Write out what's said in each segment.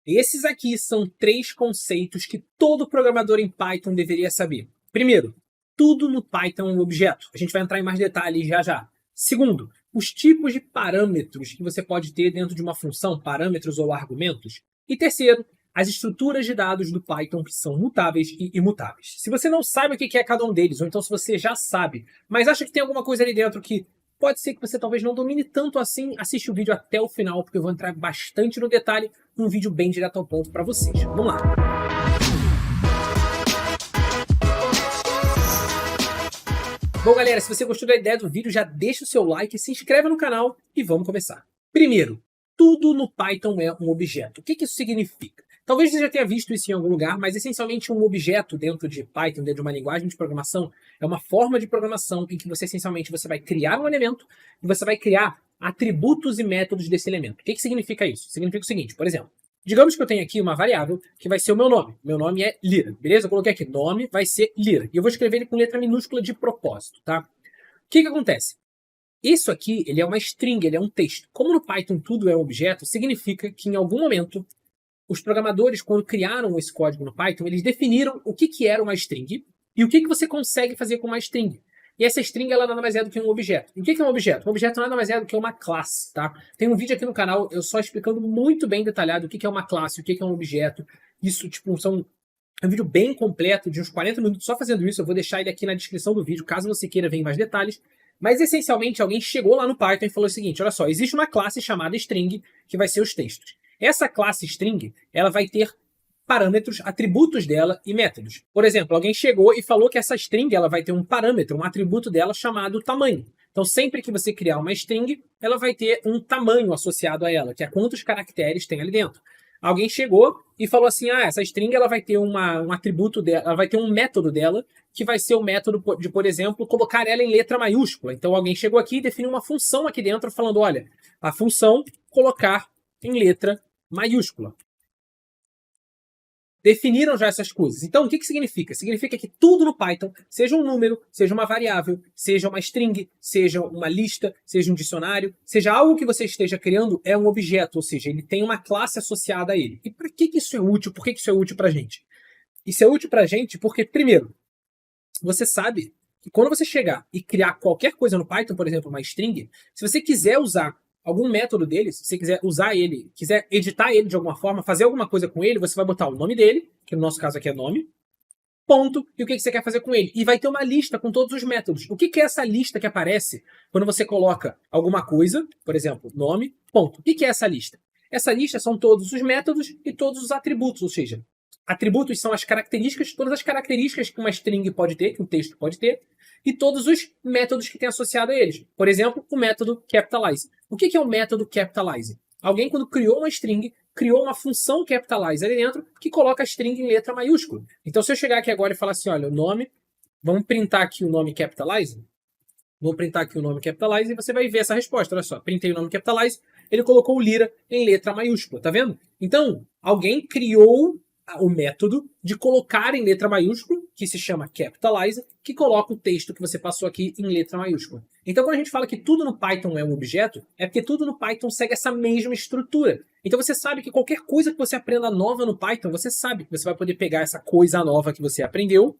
Esses aqui são 3 conceitos que todo programador em Python deveria saber. Primeiro, tudo no Python é um objeto. A gente vai entrar em mais detalhes já já. Segundo, os tipos de parâmetros que você pode ter dentro de uma função, parâmetros ou argumentos. E terceiro, as estruturas de dados do Python que são mutáveis e imutáveis. Se você não sabe o que é cada um deles, ou então se você já sabe, mas acha que tem alguma coisa ali dentro que pode ser que você talvez não domine tanto assim, assiste o vídeo até o final, porque eu vou entrar bastante no detalhe, um vídeo bem direto ao ponto para vocês. Vamos lá! Bom, galera, se você gostou da ideia do vídeo, já deixa o seu like, se inscreve no canal e vamos começar. Primeiro, tudo no Python é um objeto. O que isso significa? Talvez você já tenha visto isso em algum lugar, mas essencialmente um objeto dentro de Python, dentro de uma linguagem de programação, é uma forma de programação em que você essencialmente você vai criar um elemento e você vai criar atributos e métodos desse elemento. O que significa isso? Significa o seguinte, por exemplo, digamos que eu tenho aqui uma variável que vai ser o meu nome. Meu nome é Lira, beleza? Eu coloquei aqui, nome vai ser Lira. E eu vou escrever ele com letra minúscula de propósito, tá? O que acontece? Isso aqui, ele é uma string, ele é um texto. Como no Python tudo é um objeto, significa que em algum momento os programadores, quando criaram esse código no Python, eles definiram o que era uma string e o que você consegue fazer com uma string. E essa string, ela nada mais é do que um objeto. E o que é um objeto? Um objeto nada mais é do que uma classe, tá? Tem um vídeo aqui no canal, eu só explicando muito bem detalhado o que é uma classe, o que é um objeto. Isso, tipo, é um vídeo bem completo, de uns 40 minutos só fazendo isso. Eu vou deixar ele aqui na descrição do vídeo, caso você queira ver em mais detalhes. Mas, essencialmente, alguém chegou lá no Python e falou o seguinte, olha só, existe uma classe chamada string, que vai ser os textos. Essa classe string, ela vai ter parâmetros, atributos dela e métodos. Por exemplo, alguém chegou e falou que essa string ela vai ter um parâmetro, um atributo dela chamado tamanho. Então, sempre que você criar uma string, ela vai ter um tamanho associado a ela, que é quantos caracteres tem ali dentro. Alguém chegou e falou assim, essa string ela vai ter um atributo dela, ela vai ter um método dela, que vai ser o método de, por exemplo, colocar ela em letra maiúscula. Então, alguém chegou aqui e definiu uma função aqui dentro, falando, olha, a função colocar em letra maiúscula. Definiram já essas coisas. Então, o que significa? Significa que tudo no Python, seja um número, seja uma variável, seja uma string, seja uma lista, seja um dicionário, seja algo que você esteja criando, é um objeto, ou seja, ele tem uma classe associada a ele. E para que isso é útil? Por que isso é útil para a gente? Isso é útil para a gente porque, primeiro, você sabe que quando você chegar e criar qualquer coisa no Python, por exemplo, uma string, se você quiser usar algum método dele, se você quiser usar ele, quiser editar ele de alguma forma, fazer alguma coisa com ele, você vai botar o nome dele, que no nosso caso aqui é nome, ponto, e o que você quer fazer com ele. E vai ter uma lista com todos os métodos. O que é essa lista que aparece quando você coloca alguma coisa, por exemplo, nome, ponto. O que é essa lista? Essa lista são todos os métodos e todos os atributos, ou seja, atributos são as características, todas as características que uma string pode ter, que um texto pode ter, e todos os métodos que tem associado a eles. Por exemplo, o método capitalize. O que é o método capitalize? Alguém, quando criou uma string, criou uma função capitalize ali dentro que coloca a string em letra maiúscula. Então, se eu chegar aqui agora e falar assim, olha, o nome, vamos printar aqui o nome capitalize. Vou printar aqui o nome capitalize e você vai ver essa resposta. Olha só, printei o nome capitalize, ele colocou o Lira em letra maiúscula, tá vendo? Então, alguém criou o método de colocar em letra maiúscula, que se chama capitalize, que coloca o texto que você passou aqui em letra maiúscula. Então, quando a gente fala que tudo no Python é um objeto, é porque tudo no Python segue essa mesma estrutura. Então, você sabe que qualquer coisa que você aprenda nova no Python, você sabe que você vai poder pegar essa coisa nova que você aprendeu,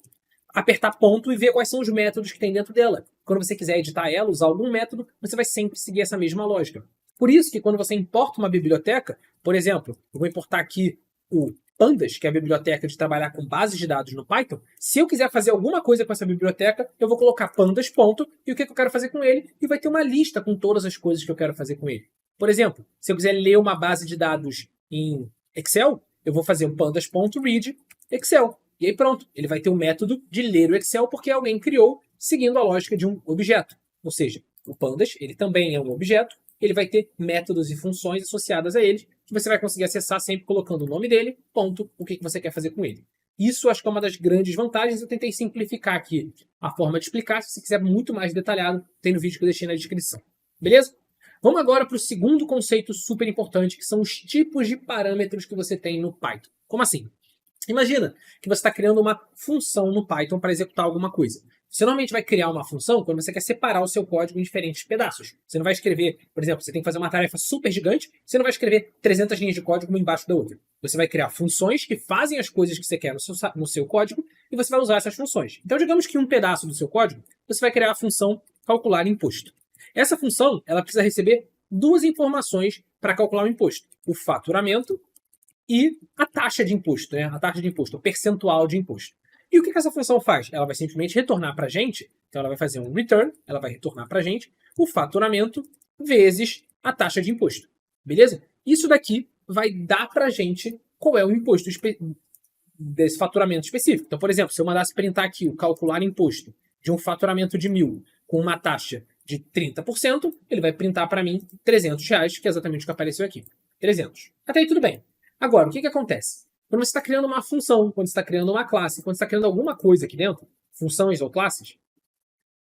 apertar ponto e ver quais são os métodos que tem dentro dela. Quando você quiser editar ela, usar algum método, você vai sempre seguir essa mesma lógica. Por isso que quando você importa uma biblioteca, por exemplo, eu vou importar aqui o Pandas, que é a biblioteca de trabalhar com bases de dados no Python, se eu quiser fazer alguma coisa com essa biblioteca, eu vou colocar pandas, ponto, e o que eu quero fazer com ele, e vai ter uma lista com todas as coisas que eu quero fazer com ele. Por exemplo, se eu quiser ler uma base de dados em Excel, eu vou fazer um pandas.read Excel. E aí pronto, ele vai ter um método de ler o Excel porque alguém criou seguindo a lógica de um objeto. Ou seja, o pandas, ele também é um objeto, ele vai ter métodos e funções associadas a ele, que você vai conseguir acessar sempre colocando o nome dele, ponto, o que você quer fazer com ele. Isso acho que é uma das grandes vantagens. Eu tentei simplificar aqui a forma de explicar. Se você quiser muito mais detalhado, tem no vídeo que eu deixei na descrição. Beleza? Vamos agora para o segundo conceito super importante, que são os tipos de parâmetros que você tem no Python. Como assim? Imagina que você está criando uma função no Python para executar alguma coisa. Você normalmente vai criar uma função quando você quer separar o seu código em diferentes pedaços. Você não vai escrever, por exemplo, você tem que fazer uma tarefa super gigante, você não vai escrever 300 linhas de código uma embaixo da outra. Você vai criar funções que fazem as coisas que você quer no seu código e você vai usar essas funções. Então, digamos que um pedaço do seu código, você vai criar a função calcular imposto. Essa função, ela precisa receber duas informações para calcular o imposto: o faturamento e a taxa de imposto, né? A taxa de imposto, o percentual de imposto. E o que essa função faz? Ela vai simplesmente retornar para a gente, então ela vai fazer um return, ela vai retornar para a gente o faturamento vezes a taxa de imposto. Beleza? Isso daqui vai dar para a gente qual é o imposto desse faturamento específico. Então, por exemplo, se eu mandasse printar aqui o calcular imposto de um faturamento de 1.000 com uma taxa de 30%, ele vai printar para mim R$300, que é exatamente o que apareceu aqui. 300. Até aí tudo bem. Agora, o que acontece? Quando você está criando uma função, quando você está criando uma classe, quando você está criando alguma coisa aqui dentro, funções ou classes,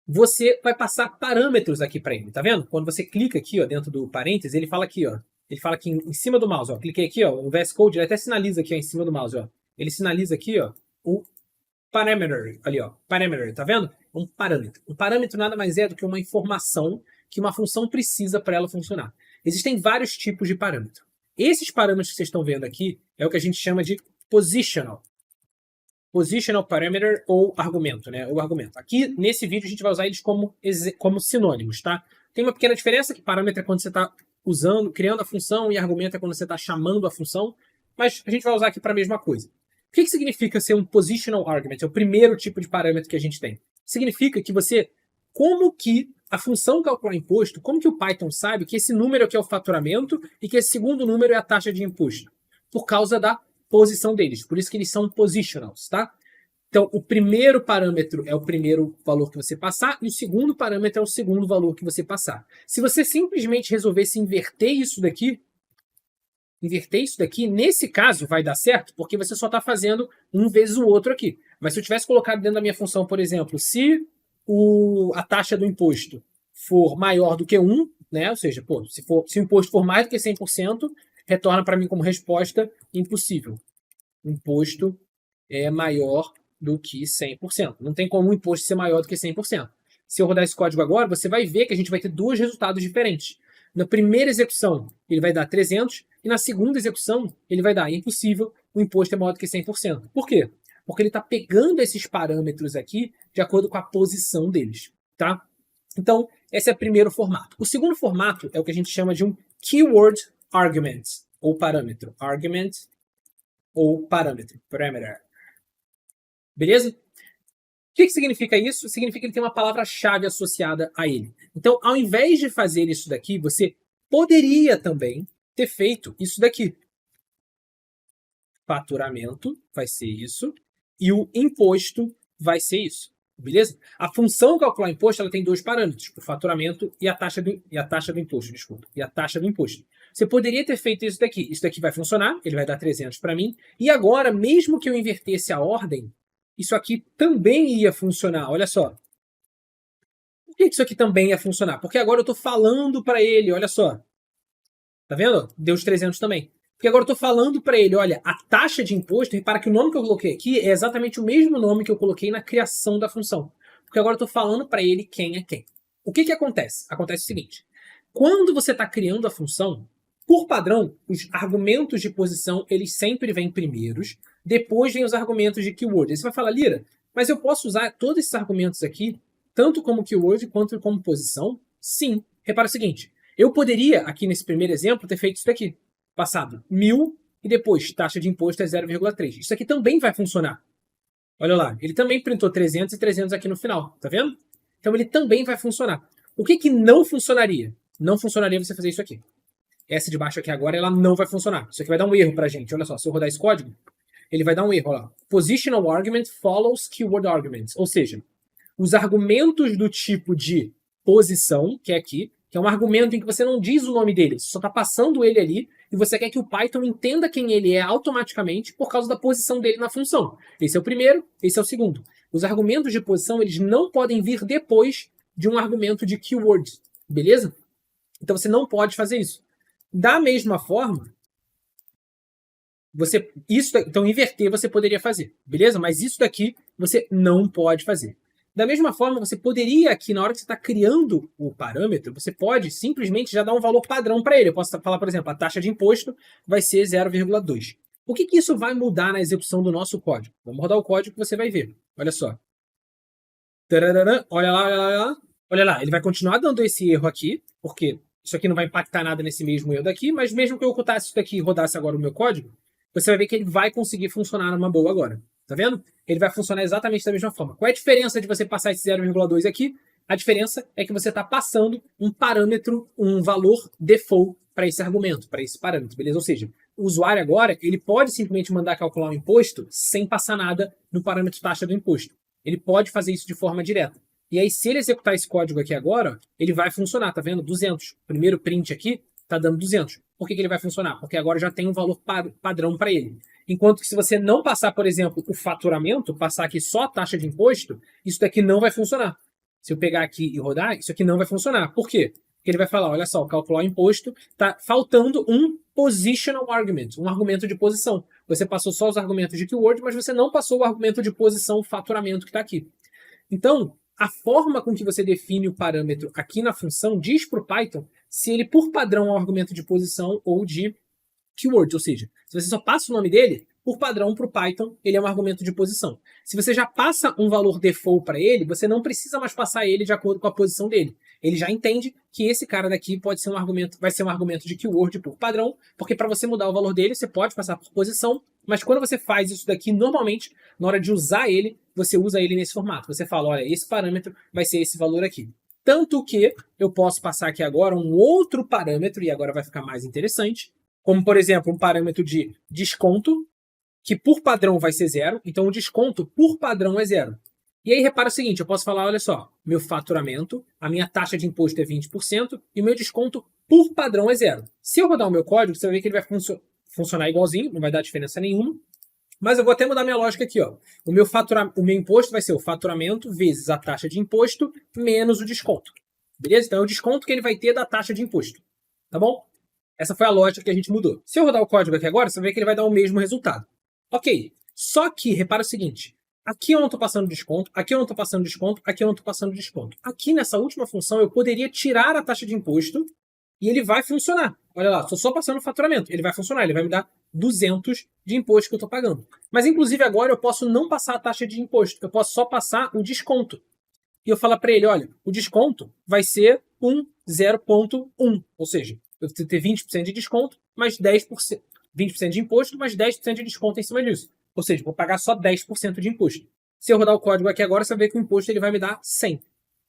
você vai passar parâmetros aqui para ele, tá vendo? Quando você clica aqui, ó, dentro do parênteses, ele fala aqui, ó, ele fala aqui em cima do mouse, ó, cliquei aqui, ó, o VS Code, ele até sinaliza aqui, ó, em cima do mouse, ó, ele sinaliza aqui, ó, o parameter, ali, ó, parameter, tá vendo? Um parâmetro. Um parâmetro nada mais é do que uma informação que uma função precisa para ela funcionar. Existem vários tipos de parâmetro. Esses parâmetros que vocês estão vendo aqui é o que a gente chama de positional. Positional parameter ou argumento, né? O argumento. Aqui, nesse vídeo, a gente vai usar eles como sinônimos, tá? Tem uma pequena diferença, que parâmetro é quando você está usando, criando a função, e argumento é quando você está chamando a função, mas a gente vai usar aqui para a mesma coisa. O que significa ser um positional argument? É o primeiro tipo de parâmetro que a gente tem. Significa que como que a função calcular imposto, como que o Python sabe que esse número aqui é o faturamento e que esse segundo número é a taxa de imposto? Por causa da posição deles. Por isso que eles são positionals, tá? Então, o primeiro parâmetro é o primeiro valor que você passar e o segundo parâmetro é o segundo valor que você passar. Se você simplesmente resolvesse inverter isso daqui, nesse caso vai dar certo, porque você só está fazendo um vezes o outro aqui. Mas se eu tivesse colocado dentro da minha função, por exemplo, se a taxa do imposto for maior do que 1, né? Ou seja, pô, se o imposto for mais do que 100%, retorna para mim como resposta impossível. O imposto é maior do que 100%. Não tem como o imposto ser maior do que 100%. Se eu rodar esse código agora, você vai ver que a gente vai ter dois resultados diferentes. Na primeira execução, ele vai dar 300, e na segunda execução, ele vai dar impossível, o imposto é maior do que 100%. Por quê? Porque ele está pegando esses parâmetros aqui de acordo com a posição deles, tá? Então, esse é o primeiro formato. O segundo formato é o que a gente chama de um keyword argument, ou parâmetro. Argument ou parâmetro, parameter. Beleza? O que significa isso? Significa que ele tem uma palavra-chave associada a ele. Então, ao invés de fazer isso daqui, você poderia também ter feito isso daqui. Faturamento vai ser isso, e o imposto vai ser isso. Beleza? A função calcular imposto ela tem dois parâmetros, o faturamento e a taxa do imposto, desculpa. E a taxa do imposto. Você poderia ter feito isso daqui. Isso daqui vai funcionar, ele vai dar 300 para mim. E agora, mesmo que eu invertesse a ordem, isso aqui também ia funcionar. Olha só. Por que isso aqui também ia funcionar? Porque agora eu estou falando para ele, olha só. Tá vendo? Deu os 300 também. Porque agora eu estou falando para ele, olha, a taxa de imposto, repara que o nome que eu coloquei aqui é exatamente o mesmo nome que eu coloquei na criação da função. Porque agora eu estou falando para ele quem é quem. O que acontece? Acontece o seguinte. Quando você está criando a função, por padrão, os argumentos de posição, eles sempre vêm primeiros, depois vem os argumentos de keyword. Aí você vai falar, Lira, mas eu posso usar todos esses argumentos aqui, tanto como keyword quanto como posição? Sim. Repara o seguinte, eu poderia, aqui nesse primeiro exemplo, ter feito isso daqui. Passado 1.000 e depois taxa de imposto é 0,3. Isso aqui também vai funcionar. Olha lá, ele também printou 300 e 300 aqui no final, tá vendo? Então ele também vai funcionar. O que não funcionaria? Não funcionaria você fazer isso aqui. Essa de baixo aqui agora, ela não vai funcionar. Isso aqui vai dar um erro pra gente. Olha só, se eu rodar esse código, ele vai dar um erro, olha lá. Positional argument follows keyword arguments. Ou seja, os argumentos do tipo de posição, que é aqui, que é um argumento em que você não diz o nome dele, você só está passando ele ali e você quer que o Python entenda quem ele é automaticamente por causa da posição dele na função. Esse é o primeiro, esse é o segundo. Os argumentos de posição, eles não podem vir depois de um argumento de keyword, beleza? Então você não pode fazer isso. Da mesma forma, então inverter você poderia fazer, beleza? Mas isso daqui você não pode fazer. Da mesma forma, você poderia aqui, na hora que você está criando o parâmetro, você pode simplesmente já dar um valor padrão para ele. Eu posso falar, por exemplo, a taxa de imposto vai ser 0,2. O que isso vai mudar na execução do nosso código? Vamos rodar o código que você vai ver. Olha só. Tararara, olha lá, olha lá, olha lá. Olha lá, ele vai continuar dando esse erro aqui, porque isso aqui não vai impactar nada nesse mesmo erro daqui, mas mesmo que eu ocultasse isso daqui e rodasse agora o meu código, você vai ver que ele vai conseguir funcionar numa boa agora. Tá vendo? Ele vai funcionar exatamente da mesma forma. Qual é a diferença de você passar esse 0,2 aqui? A diferença é que você está passando um parâmetro, um valor default para esse argumento, para esse parâmetro, beleza? Ou seja, o usuário agora, ele pode simplesmente mandar calcular um imposto sem passar nada no parâmetro taxa do imposto. Ele pode fazer isso de forma direta. E aí, se ele executar esse código aqui agora, ele vai funcionar, tá vendo? 200. O primeiro print aqui tá dando 200. Por que ele vai funcionar? Porque agora já tem um valor padrão para ele. Enquanto que se você não passar, por exemplo, o faturamento, passar aqui só a taxa de imposto, isso daqui não vai funcionar. Se eu pegar aqui e rodar, isso aqui não vai funcionar. Por quê? Porque ele vai falar, olha só, calcular o imposto, tá faltando um positional argument, um argumento de posição. Você passou só os argumentos de keyword, mas você não passou o argumento de posição, faturamento que está aqui. Então, a forma com que você define o parâmetro aqui na função diz para o Python se ele, por padrão, é um argumento de posição ou de keyword. Ou seja, se você só passa o nome dele, por padrão, para o Python, ele é um argumento de posição. Se você já passa um valor default para ele, você não precisa mais passar ele de acordo com a posição dele. Ele já entende que esse cara daqui pode ser um argumento, vai ser um argumento de keyword por padrão, porque para você mudar o valor dele, você pode passar por posição, mas quando você faz isso daqui, normalmente, na hora de usar ele, você usa ele nesse formato. Você fala, olha, esse parâmetro vai ser esse valor aqui. Tanto que eu posso passar aqui agora um outro parâmetro, e agora vai ficar mais interessante, como, por exemplo, um parâmetro de desconto, que por padrão vai ser 0, então o desconto por padrão é 0. E aí repara o seguinte, eu posso falar, olha só, meu faturamento, a minha taxa de imposto é 20% e o meu desconto por padrão é 0. Se eu rodar o meu código, você vai ver que ele vai funcionar igualzinho, não vai dar diferença nenhuma. Mas eu vou até mudar minha lógica aqui, ó. O meu imposto vai ser o faturamento vezes a taxa de imposto menos o desconto. Beleza? Então é o desconto que ele vai ter da taxa de imposto. Tá bom? Essa foi a lógica que a gente mudou. Se eu rodar o código aqui agora, você vai ver que ele vai dar o mesmo resultado. Ok, só que repara o seguinte, aqui eu não estou passando desconto, aqui eu não estou passando desconto, aqui eu não estou passando desconto. Aqui nessa última função eu poderia tirar a taxa de imposto e ele vai funcionar. Olha lá, estou só passando o faturamento, ele vai funcionar, ele vai me dar 200 de imposto que eu estou pagando. Mas inclusive agora eu posso não passar a taxa de imposto, eu posso só passar o desconto. E eu falo para ele, olha, o desconto vai ser um 0,1, ou seja, eu vou ter 20% de desconto, mais 10%. 20% de imposto, mais 10% de desconto em cima disso. Ou seja, vou pagar só 10% de imposto. Se eu rodar o código aqui agora, você vai ver que o imposto ele vai me dar 100.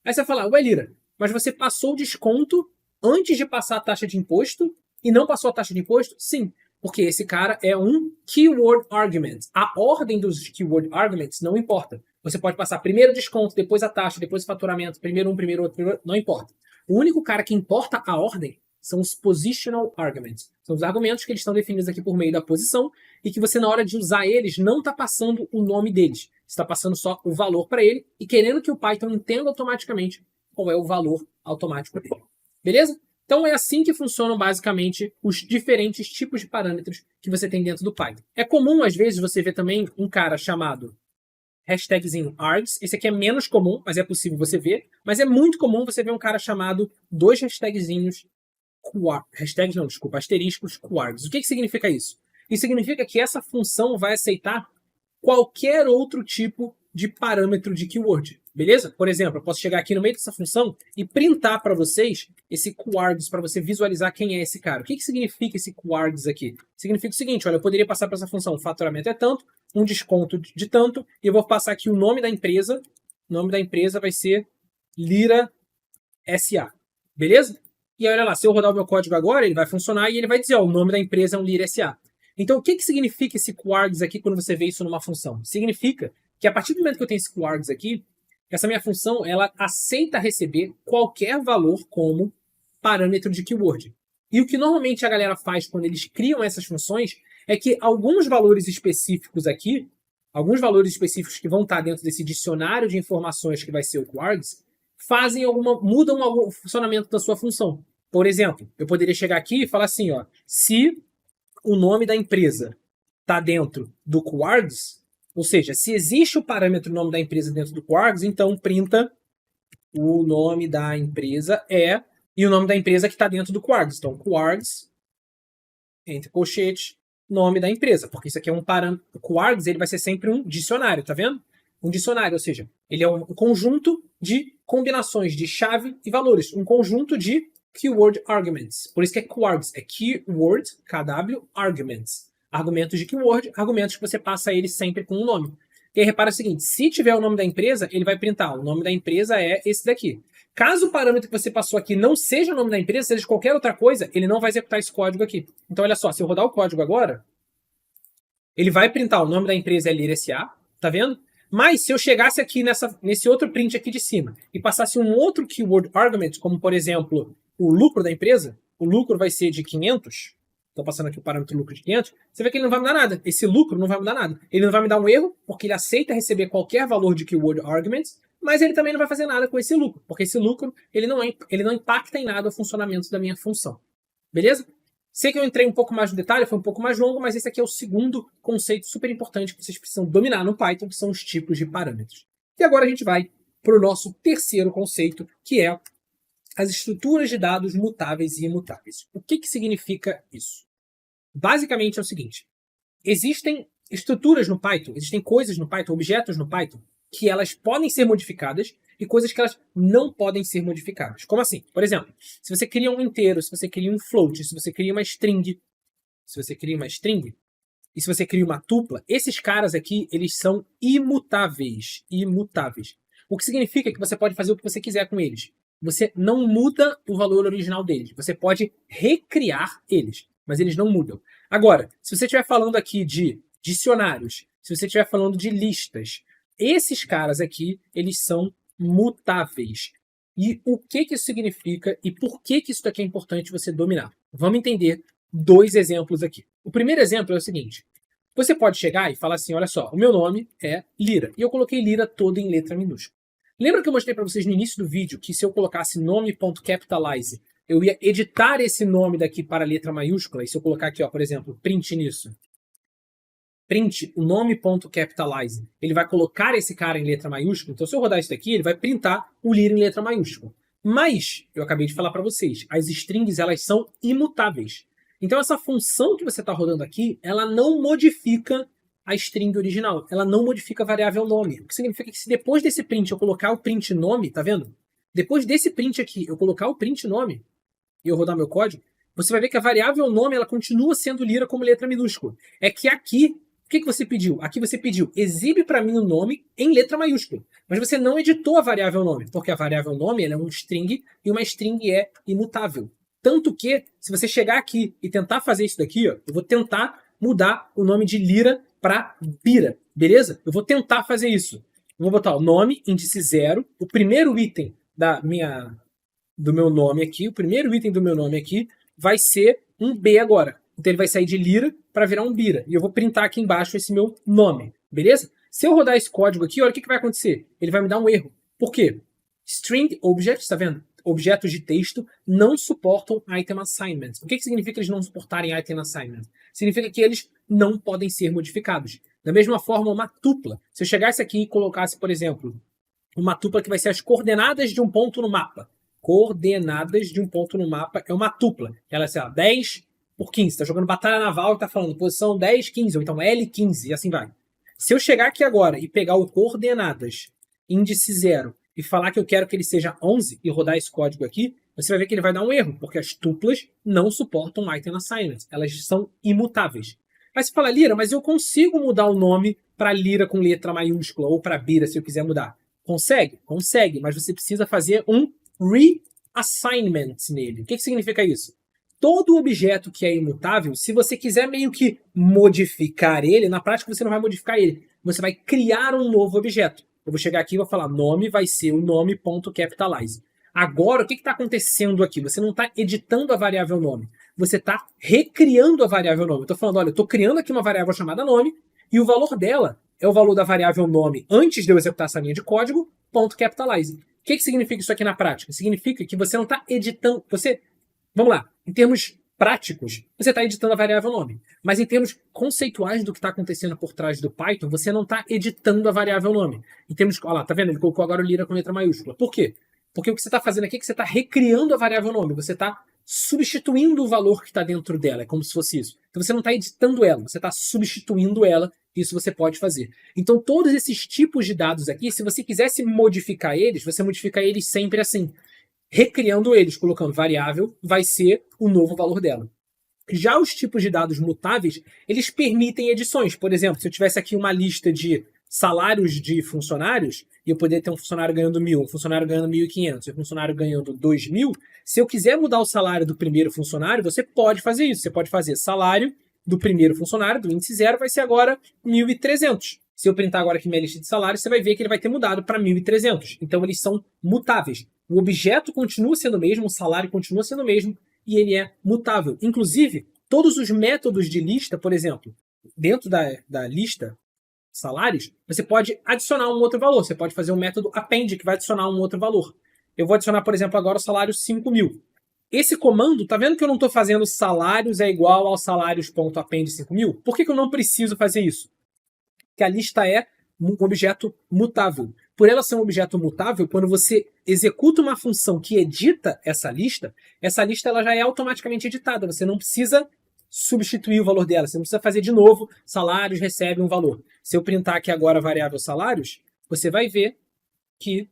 Aí você vai falar, ué, Lira, mas você passou o desconto antes de passar a taxa de imposto e não passou a taxa de imposto? Sim, porque esse cara é um keyword argument. A ordem dos keyword arguments não importa. Você pode passar primeiro o desconto, depois a taxa, depois o faturamento, primeiro um, primeiro outro, primeiro... não importa. O único cara que importa a ordem são os positional arguments. São os argumentos que eles estão definidos aqui por meio da posição e que você, na hora de usar eles, não está passando o nome deles. Você está passando só o valor para ele e querendo que o Python entenda automaticamente qual é o valor automático dele. Beleza? Então é assim que funcionam basicamente os diferentes tipos de parâmetros que você tem dentro do Python. É comum, às vezes, você ver também um cara chamado hashtagzinho args. Esse aqui é menos comum, mas é possível você ver. Mas é muito comum você ver um cara chamado dois hashtagzinhos hashtags não, desculpa, asteriscos quargs. O que significa isso? Isso significa que essa função vai aceitar qualquer outro tipo de parâmetro de keyword, beleza? Por exemplo, eu posso chegar aqui no meio dessa função e printar para vocês esse quargs para você visualizar quem é esse cara. O que significa esse quargs aqui? Significa o seguinte, olha, eu poderia passar para essa função, o faturamento é tanto, um desconto de tanto, e eu vou passar aqui o nome da empresa. O nome da empresa vai ser Lira SA, beleza? E aí, olha lá, se eu rodar o meu código agora, ele vai funcionar e ele vai dizer, ó, o nome da empresa é um Lira SA. Então, o que significa esse quargs aqui quando você vê isso numa função? Significa que a partir do momento que eu tenho esse quargs aqui, essa minha função, ela aceita receber qualquer valor como parâmetro de keyword. E o que normalmente a galera faz quando eles criam essas funções é que alguns valores específicos aqui, alguns valores específicos que vão estar dentro desse dicionário de informações que vai ser o quargs, mudam o funcionamento da sua função. Por exemplo, eu poderia chegar aqui e falar assim, ó, se o nome da empresa está dentro do quargs, ou seja, se existe o parâmetro nome da empresa dentro do quargs, então printa o nome da empresa e o nome da empresa que está dentro do quargs. Então, quargs, entre colchetes, nome da empresa, porque isso aqui é um parâmetro. O quargs ele vai ser sempre um dicionário, tá vendo? Um dicionário, ou seja, ele é um conjunto de combinações de chave e valores, um conjunto de keyword arguments. Por isso que é quargs, é keyword, KW, arguments. Argumentos de keyword, argumentos que você passa ele sempre com um nome. E aí repara o seguinte, se tiver o nome da empresa, ele vai printar, o nome da empresa é esse daqui. Caso o parâmetro que você passou aqui não seja o nome da empresa, seja qualquer outra coisa, ele não vai executar esse código aqui. Então olha só, se eu rodar o código agora, ele vai printar o nome da empresa é LIRSA, tá vendo? Mas se eu chegasse aqui nesse outro print aqui de cima e passasse um outro keyword argument, como por exemplo o lucro da empresa, o lucro vai ser de 500, estou passando aqui o parâmetro lucro de 500, você vê que ele não vai mudar nada. Esse lucro não vai mudar nada. Ele não vai me dar um erro, porque ele aceita receber qualquer valor de keyword arguments, mas ele também não vai fazer nada com esse lucro, porque esse lucro ele não impacta em nada o funcionamento da minha função. Beleza? Sei que eu entrei um pouco mais no detalhe, foi um pouco mais longo, mas esse aqui é o segundo conceito super importante que vocês precisam dominar no Python, que são os tipos de parâmetros. E agora a gente vai para o nosso terceiro conceito, que é as estruturas de dados mutáveis e imutáveis. O que significa isso? Basicamente é o seguinte, existem estruturas no Python, existem coisas no Python, objetos no Python, que elas podem ser modificadas e coisas que elas não podem ser modificadas. Como assim? Por exemplo, se você cria um inteiro, se você cria um float, se você cria uma string, e se você cria uma tupla, esses caras aqui, eles são imutáveis. Imutáveis. O que significa que você pode fazer o que você quiser com eles. Você não muda o valor original deles. Você pode recriar eles, mas eles não mudam. Agora, se você estiver falando aqui de dicionários, se você estiver falando de listas, esses caras aqui, eles são mutáveis. E o que isso significa e por que isso daqui é importante você dominar? Vamos entender dois exemplos aqui. O primeiro exemplo é o seguinte. Você pode chegar e falar assim, olha só, o meu nome é Lira. E eu coloquei Lira todo em letra minúscula. Lembra que eu mostrei para vocês no início do vídeo que se eu colocasse nome.capitalize, eu ia editar esse nome daqui para letra maiúscula? E se eu colocar aqui, ó, por exemplo, print nisso, print o nome.capitalize, ele vai colocar esse cara em letra maiúscula. Então, se eu rodar isso daqui, ele vai printar o Lira em letra maiúscula. Mas, eu acabei de falar para vocês, as strings elas são imutáveis. Então, essa função que você está rodando aqui, ela não modifica a string original. Ela não modifica a variável nome. O que significa que se depois desse print eu colocar o print nome, tá vendo? Depois desse print aqui, eu colocar o print nome e eu rodar meu código, você vai ver que a variável nome ela continua sendo Lira como letra minúscula. É que aqui, o que você pediu? Aqui você pediu, exibe para mim o nome em letra maiúscula. Mas você não editou a variável nome, porque a variável nome ela é um string e uma string é imutável. Tanto que, se você chegar aqui e tentar fazer isso daqui, ó, eu vou tentar mudar o nome de Lira para Bira, beleza? Eu vou tentar fazer isso. Eu vou botar o nome, índice 0, o primeiro item do meu nome aqui, o primeiro item do meu nome aqui vai ser um B agora. Então ele vai sair de Lira para virar um Bira. E eu vou printar aqui embaixo esse meu nome, beleza? Se eu rodar esse código aqui, olha o que vai acontecer. Ele vai me dar um erro. Por quê? String objects, tá vendo? Objetos de texto não suportam item assignments. O que significa eles não suportarem item assignments? Significa que eles não podem ser modificados. Da mesma forma, uma tupla. Se eu chegasse aqui e colocasse, por exemplo, uma tupla que vai ser as coordenadas de um ponto no mapa. Coordenadas de um ponto no mapa é uma tupla. Ela é, sei lá, 10 por 15. Está jogando batalha naval e está falando posição 10, 15, ou então L15, e assim vai. Se eu chegar aqui agora e pegar o coordenadas, índice 0, e falar que eu quero que ele seja 11 e rodar esse código aqui, você vai ver que ele vai dar um erro, porque as tuplas não suportam item assignments. Elas são imutáveis. Aí você fala, Lira, mas eu consigo mudar o nome para Lira com letra maiúscula ou para Bira se eu quiser mudar. Consegue? Consegue, mas você precisa fazer um reassignment nele. O que significa isso? Todo objeto que é imutável, se você quiser meio que modificar ele, na prática você não vai modificar ele. Você vai criar um novo objeto. Eu vou chegar aqui e vou falar, nome vai ser o nome.capitalize. Agora, o que está acontecendo aqui? Você não está editando a variável nome. Você está recriando a variável nome. Eu estou falando, olha, eu estou criando aqui uma variável chamada nome e o valor dela é o valor da variável nome antes de eu executar essa linha de código, .capitalize. O que significa isso aqui na prática? Significa que você não está editando... Vamos lá, em termos práticos, você está editando a variável nome. Mas em termos conceituais do que está acontecendo por trás do Python, você não está editando a variável nome. Em termos, olha lá, tá vendo? Ele colocou agora o Lira com letra maiúscula. Por quê? Porque o que você está fazendo aqui é que você está recriando a variável nome. Você está substituindo o valor que está dentro dela. É como se fosse isso. Então você não está editando ela, você está substituindo ela. Isso você pode fazer. Então todos esses tipos de dados aqui, se você quisesse modificar eles, você modifica eles sempre assim. Recriando eles, colocando variável, vai ser o novo valor dela. Já os tipos de dados mutáveis, eles permitem edições. Por exemplo, se eu tivesse aqui uma lista de salários de funcionários, e eu poderia ter um funcionário ganhando 1.000, um funcionário ganhando 1.500, e um funcionário ganhando 2.000, se eu quiser mudar o salário do primeiro funcionário, você pode fazer isso. Você pode fazer salário do primeiro funcionário, do índice 0, vai ser agora 1.300. Se eu printar agora aqui minha lista de salários, você vai ver que ele vai ter mudado para 1.300. Então eles são mutáveis. O objeto continua sendo o mesmo, o salário continua sendo o mesmo, e ele é mutável. Inclusive, todos os métodos de lista, por exemplo, dentro da lista salários, você pode adicionar um outro valor. Você pode fazer um método append, que vai adicionar um outro valor. Eu vou adicionar, por exemplo, agora o salário 5.000. Esse comando, tá vendo que eu não estou fazendo salários é igual ao salários.append 5.000? Por que eu não preciso fazer isso? Porque a lista é um objeto mutável. Por ela ser um objeto mutável, quando você executa uma função que edita essa lista ela já é automaticamente editada. Você não precisa substituir o valor dela. Você não precisa fazer de novo, salários recebe um valor. Se eu printar aqui agora a variável salários, você vai ver que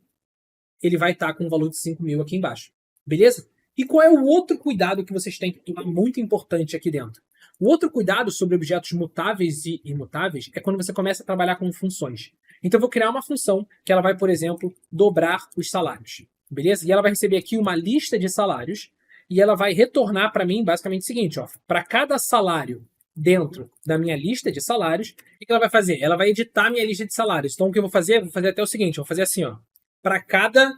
ele vai estar com um valor de 5.000 aqui embaixo. Beleza? E qual é o outro cuidado que vocês têm que tomar muito importante aqui dentro? O outro cuidado sobre objetos mutáveis e imutáveis é quando você começa a trabalhar com funções. Então eu vou criar uma função que ela vai, por exemplo, dobrar os salários. Beleza? E ela vai receber aqui uma lista de salários e ela vai retornar para mim basicamente o seguinte, ó, para cada salário dentro da minha lista de salários, o que ela vai fazer? Ela vai editar a minha lista de salários. Então o que eu vou fazer? Vou fazer até o seguinte, eu vou fazer assim, ó, para cada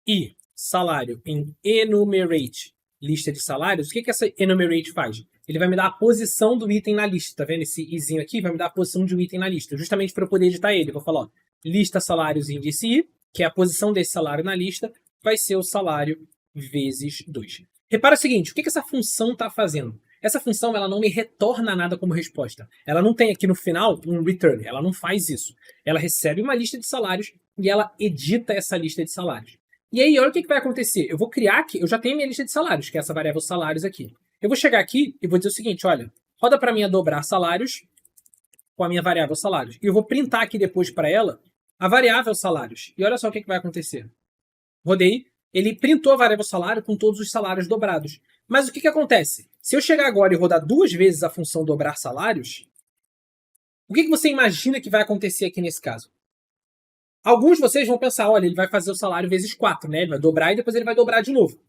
i salário em enumerate lista de salários, o que essa enumerate faz? Ele vai me dar a posição do item na lista, tá vendo? Esse izinho aqui vai me dar a posição de um item na lista, justamente para eu poder editar ele. Eu vou falar, ó, lista salários índice i, que é a posição desse salário na lista, vai ser o salário vezes 2. Repara o seguinte, o que essa função está fazendo? Essa função ela não me retorna nada como resposta. Ela não tem aqui no final um return, ela não faz isso. Ela recebe uma lista de salários e ela edita essa lista de salários. E aí, olha o que vai acontecer. Eu vou criar aqui, eu já tenho minha lista de salários, que é essa variável salários aqui. Eu vou chegar aqui e vou dizer o seguinte, olha, roda para mim a dobrar salários com a minha variável salários. E eu vou printar aqui depois para ela a variável salários. E olha só o que vai acontecer. Rodei, ele printou a variável salário com todos os salários dobrados. Mas o que acontece? Se eu chegar agora e rodar 2 vezes a função dobrar salários, o que você imagina que vai acontecer aqui nesse caso? Alguns de vocês vão pensar, olha, ele vai fazer o salário vezes 4, né? Ele vai dobrar e depois ele vai dobrar de novo.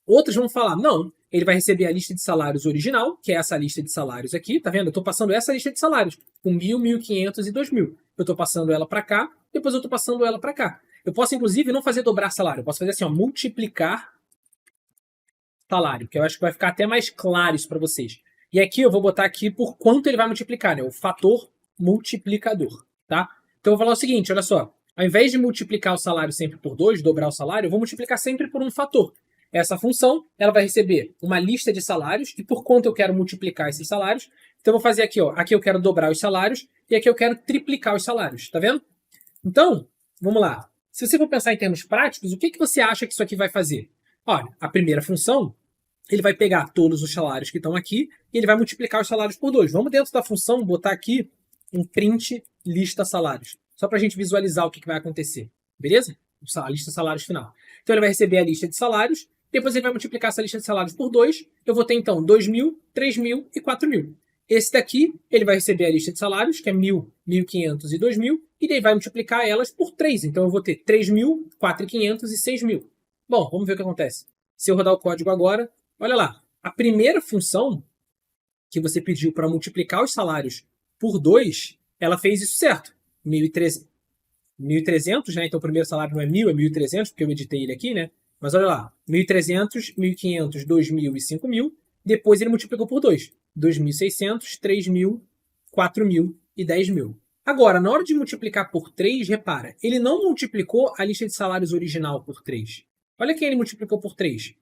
Outros vão falar, não, ele vai receber a lista de salários original, que é essa lista de salários aqui, tá vendo? Eu estou passando essa lista de salários, com 1.000, 1.500 e 2.000. Eu estou passando ela para cá, depois eu estou passando ela para cá. Eu posso, inclusive, não fazer dobrar salário, eu posso fazer assim, ó, multiplicar salário, que eu acho que vai ficar até mais claro isso para vocês. E aqui eu vou botar aqui por quanto ele vai multiplicar, né? O fator multiplicador, tá? Então eu vou falar o seguinte, olha só. Ao invés de multiplicar o salário sempre por 2, dobrar o salário, eu vou multiplicar sempre por um fator. Essa função, ela vai receber uma lista de salários e por quanto eu quero multiplicar esses salários. Então eu vou fazer aqui, ó. Aqui eu quero dobrar os salários e aqui eu quero triplicar os salários, tá vendo? Então, vamos lá. Se você for pensar em termos práticos, o que você acha que isso aqui vai fazer? Olha, a primeira função, ele vai pegar todos os salários que estão aqui e ele vai multiplicar os salários por 2. Vamos dentro da função botar aqui um print lista salários. Só para a gente visualizar o que vai acontecer. Beleza? A lista de salários final. Então ele vai receber a lista de salários, depois ele vai multiplicar essa lista de salários por 2. Eu vou ter então 2.000, 3.000 e 4.000. Esse daqui, ele vai receber a lista de salários, que é 1.000, 1.500 e 2.000, e daí vai multiplicar elas por 3. Então eu vou ter 3.000, 4.500 e 6.000. Bom, vamos ver o que acontece. Se eu rodar o código agora, olha lá. A primeira função que você pediu para multiplicar os salários por 2, ela fez isso certo. 1.300, né? Então o primeiro salário não é 1.000, é 1.300, porque eu editei ele aqui, né? Mas olha lá, 1.300, 1.500, 2.000 e 5.000. Depois ele multiplicou por 2. 2.600, 3.000, 4.000 e 10.000. Agora, na hora de multiplicar por 3, repara, ele não multiplicou a lista de salários original por 3. Olha quem ele multiplicou por 3.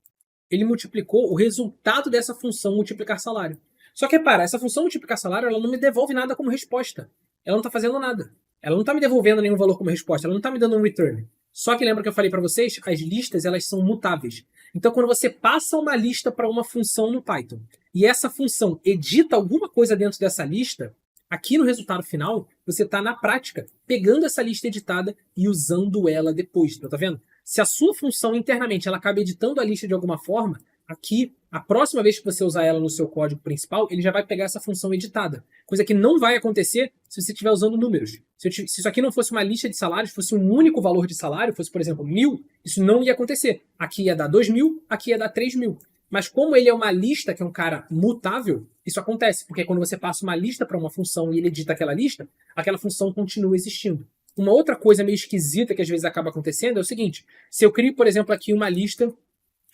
Ele multiplicou o resultado dessa função multiplicar salário. Só que repara, essa função multiplicar salário ela não me devolve nada como resposta. Ela não está fazendo nada. Ela não está me devolvendo nenhum valor como resposta. Ela não está me dando um return. Só que lembra que eu falei para vocês? As listas elas são mutáveis. Então, quando você passa uma lista para uma função no Python e essa função edita alguma coisa dentro dessa lista, aqui no resultado final, você está na prática pegando essa lista editada e usando ela depois. Tá vendo? Se a sua função internamente ela acaba editando a lista de alguma forma, aqui, a próxima vez que você usar ela no seu código principal, ele já vai pegar essa função editada. Coisa que não vai acontecer se você estiver usando números. Se isso aqui não fosse uma lista de salários, fosse um único valor de salário, fosse, por exemplo, 1.000, isso não ia acontecer. Aqui ia dar 2.000, aqui ia dar 3.000. Mas como ele é uma lista, que é um cara mutável, isso acontece. Porque quando você passa uma lista para uma função e ele edita aquela função continua existindo. Uma outra coisa meio esquisita que às vezes acaba acontecendo é o seguinte. Se eu crio, por exemplo, aqui uma lista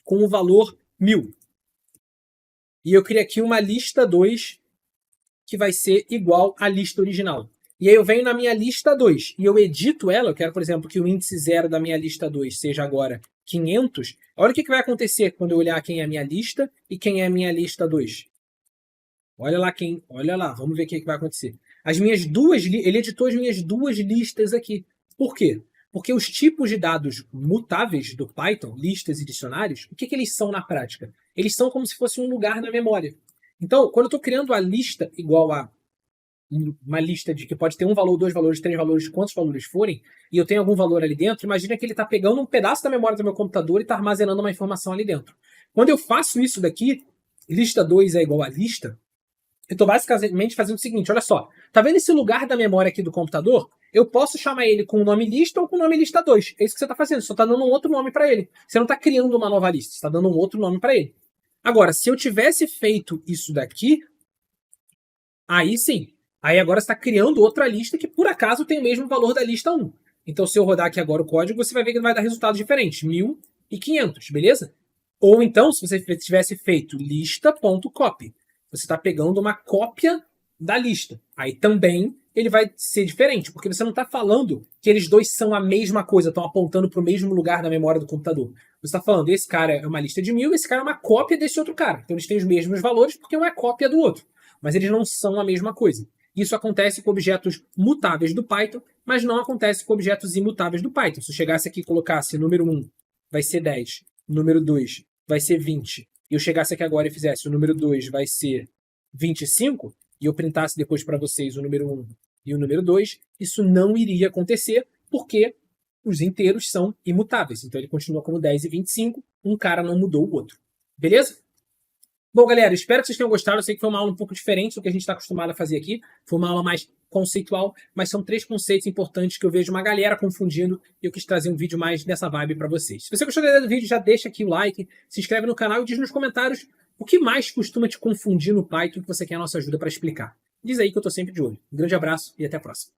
com o valor 1.000. E eu crio aqui uma lista 2 que vai ser igual à lista original. E aí eu venho na minha lista 2 e eu edito ela. Eu quero, por exemplo, que o índice 0 da minha lista 2 seja agora 500. Olha o que vai acontecer quando eu olhar quem é a minha lista e quem é a minha lista 2. Olha lá, vamos ver o que vai acontecer. Ele editou as minhas duas listas aqui. Por quê? Porque os tipos de dados mutáveis do Python, listas e dicionários, o que eles são na prática? Eles são como se fosse um lugar na memória. Então, quando eu estou criando a lista igual a uma lista de que pode ter um valor, 2 valores, 3 valores, quantos valores forem, e eu tenho algum valor ali dentro, imagina que ele está pegando um pedaço da memória do meu computador e está armazenando uma informação ali dentro. Quando eu faço isso daqui, lista 2 é igual a lista, eu estou basicamente fazendo o seguinte, olha só, tá vendo esse lugar da memória aqui do computador? Eu posso chamar ele com o nome lista ou com o nome lista 2. É isso que você está fazendo, você só está dando um outro nome para ele. Você não está criando uma nova lista, você está dando um outro nome para ele. Agora, se eu tivesse feito isso daqui, aí sim. Aí agora você está criando outra lista que por acaso tem o mesmo valor da lista 1. Então se eu rodar aqui agora o código, você vai ver que vai dar resultados diferentes. 1.500, beleza? Ou então, se você tivesse feito lista.copy, você está pegando uma cópia da lista. Aí também ele vai ser diferente, porque você não está falando que eles dois são a mesma coisa, estão apontando para o mesmo lugar na memória do computador. Você está falando, esse cara é uma lista de 1.000, esse cara é uma cópia desse outro cara. Então eles têm os mesmos valores porque um é cópia do outro. Mas eles não são a mesma coisa. Isso acontece com objetos mutáveis do Python, mas não acontece com objetos imutáveis do Python. Se eu chegasse aqui e colocasse número 1 vai ser 10, número 2 vai ser 20, e eu chegasse aqui agora e fizesse o número 2 vai ser 25, e eu printasse depois para vocês o número 1 e o número 2, isso não iria acontecer, porque os inteiros são imutáveis. Então ele continua como 10 e 25, um cara não mudou o outro. Beleza? Bom, galera, espero que vocês tenham gostado. Eu sei que foi uma aula um pouco diferente do que a gente está acostumado a fazer aqui. Foi uma aula mais conceitual, mas são 3 conceitos importantes que eu vejo uma galera confundindo e eu quis trazer um vídeo mais dessa vibe para vocês. Se você gostou da ideia do vídeo, já deixa aqui o like, se inscreve no canal e diz nos comentários o que mais costuma te confundir no Python que você quer a nossa ajuda para explicar. Diz aí que eu estou sempre de olho. Um grande abraço e até a próxima.